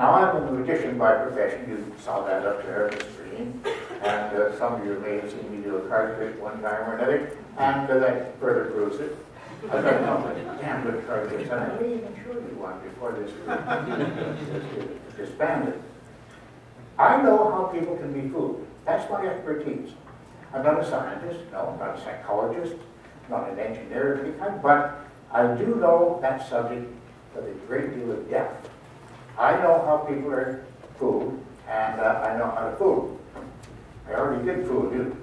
Now, I'm a magician by profession. You saw that up there on the screen. And some of you may have seen me do a card trick one time or another. And that further proves it. I've got a couple of damn good card tricks. And I may even show you one before this group disbanded. I know how people can be fooled. That's my expertise. I'm not a scientist. No, I'm not a psychologist. I'm not an engineer of any kind. But I do know that subject with a great deal of depth. I know how people are fooled, and I know how to fool. I already did fool you.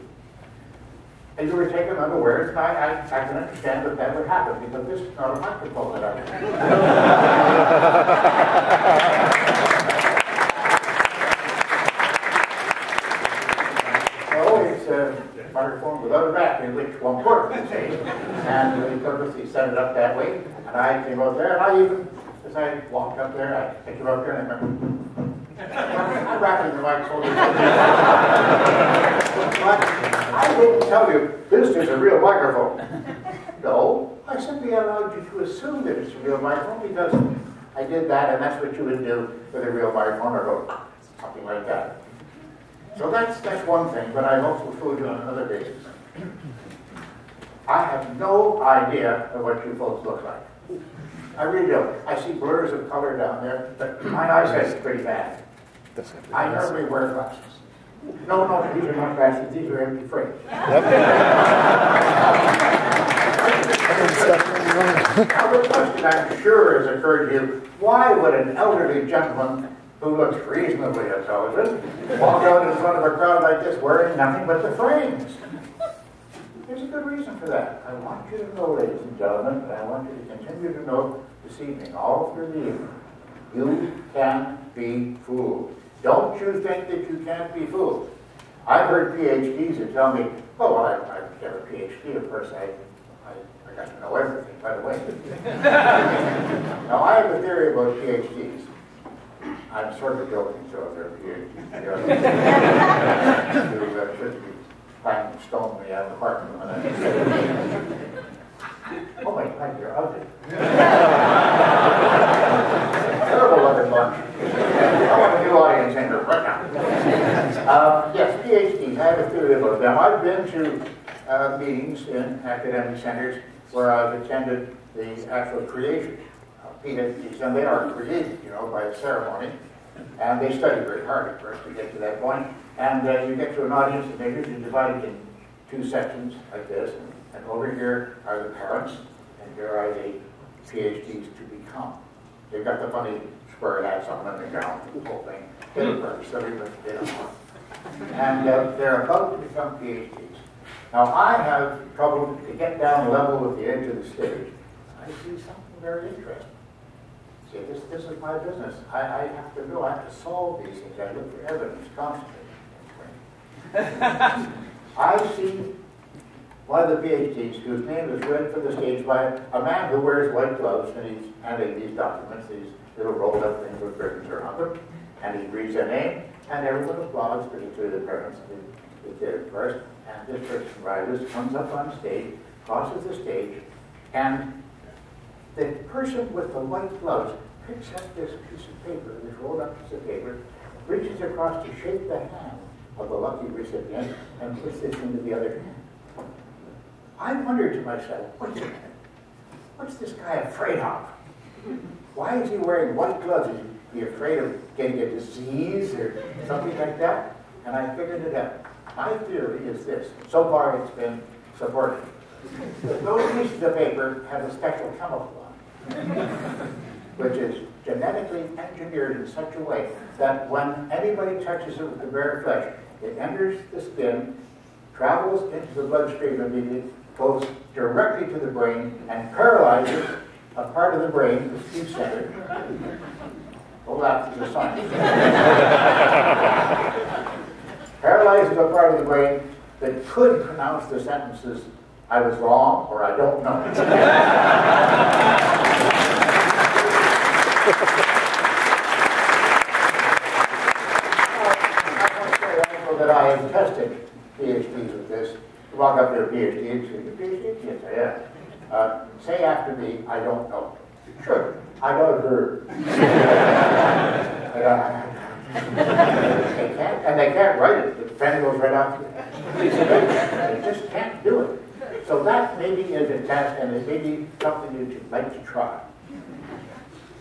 And you were taken unawares, and I can understand that would happen, because this is not a microphone that I'm So it's a microphone without a back in which one port, you see. And he purposely set it up that way, and I came out there, and I even, as I walked up there, I picked him up there, and I remember, I'm wrapping the microphone. But I didn't tell you, this is a real microphone. No, I simply allowed you to assume that it's a real microphone because I did that, and that's what you would do with a real microphone, or go, something like that. So that's one thing, but I've also fooled you on another basis. I have no idea of what you folks look like. I really don't. I see blurs of color down there, but my eyesight is pretty bad. I normally wear glasses. No, these are not glasses. These are empty frames. Now, the question I'm sure has occurred to you, why would an elderly gentleman who looks reasonably intelligent walk out in front of a crowd like this wearing nothing but the frames? There's a good reason for that. I want you to know, ladies and gentlemen, and I want you to continue to know this evening, all through the evening, you can be fooled. Don't you think that you can't be fooled? I've heard PhDs that tell me, oh, well, I get a PhD, of course, I got to know everything, by the way. Now, I have a theory about PhDs. I'm sort of joking, so if they're PhDs, you should be trying to stone me out of the apartment when I oh my God, you're ugly. Terrible looking bunch. I want a new audience in here right now. Yes, PhDs, I have a theory about them. I've been to meetings in academic centers where I've attended the actual creation of PhDs, and they are created, by a ceremony. And they study very hard at first to get to that point. And you get to an audience, and they're usually divided in two sections like this. And over here are the parents, and here are the PhDs to become. They've got the funny square hats on and the gown, the whole thing. They're first, everybody they don't want. And they're about to become PhDs. Now, I have trouble to get down level with the edge of the stage. I see something very interesting. See, this is my business. I have to know, I have to solve these things. I look for evidence constantly. I see one of the PhDs whose name is read for the stage by a man who wears white gloves, and he's handing these documents, these little rolled up things with ribbons around them, and he reads their name, and everyone applauds, particularly the parents who did it first, and this person rises, comes up on stage, crosses the stage, and the person with the white gloves picks up this piece of paper, this rolled up piece of paper, reaches across to shake the hand of the lucky recipient, and puts this into the other hand. I wondered to myself, wait a minute, what's this guy afraid of? Why is he wearing white gloves? Is he afraid of getting a disease or something like that? And I figured it out. My theory is this. So far it's been supported. Those pieces of paper have a special chemical on it, which is genetically engineered in such a way that when anybody touches it with the bare flesh, it enters the skin, travels into the bloodstream immediately, goes directly to the brain, and paralyzes a part of the brain, the speech center. Oh, that's the science. Paralyzes a part of the brain that could pronounce the sentences, I was wrong, or I don't know. I want to say also that I have tested PhDs with this. You walk up to a PhD and say, "You PhD?" Yes, I am. Say after me, I don't know. Sure, I don't heard. I They can't, and they can't write it. The pen goes right off. They just can't do it. So that maybe is a test, and it may be something you'd like to try.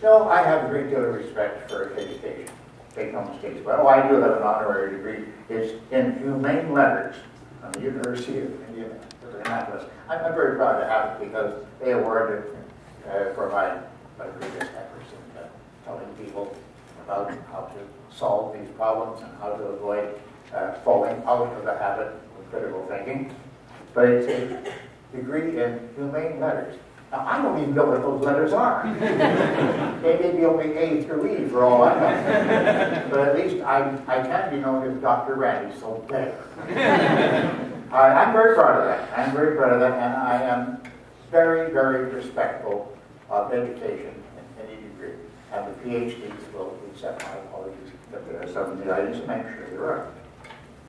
No, I have a great deal of respect for education. Make no mistakes. But I do have an honorary degree. It's in humane letters from the University of Indianapolis. I'm very proud to have it because they awarded it for my previous efforts in telling people about how to solve these problems and how to avoid falling out of the habit of critical thinking. But it's a degree in humane letters. Now, I don't even know what those letters are. They may be only A through E for all I know. But at least I can be known as Dr. Randi, so better. I'm very proud of that. I'm very proud of that, and I am very, very respectful of education in any degree. And the PhDs will accept my apologies if there are some that I didn't make sure there are.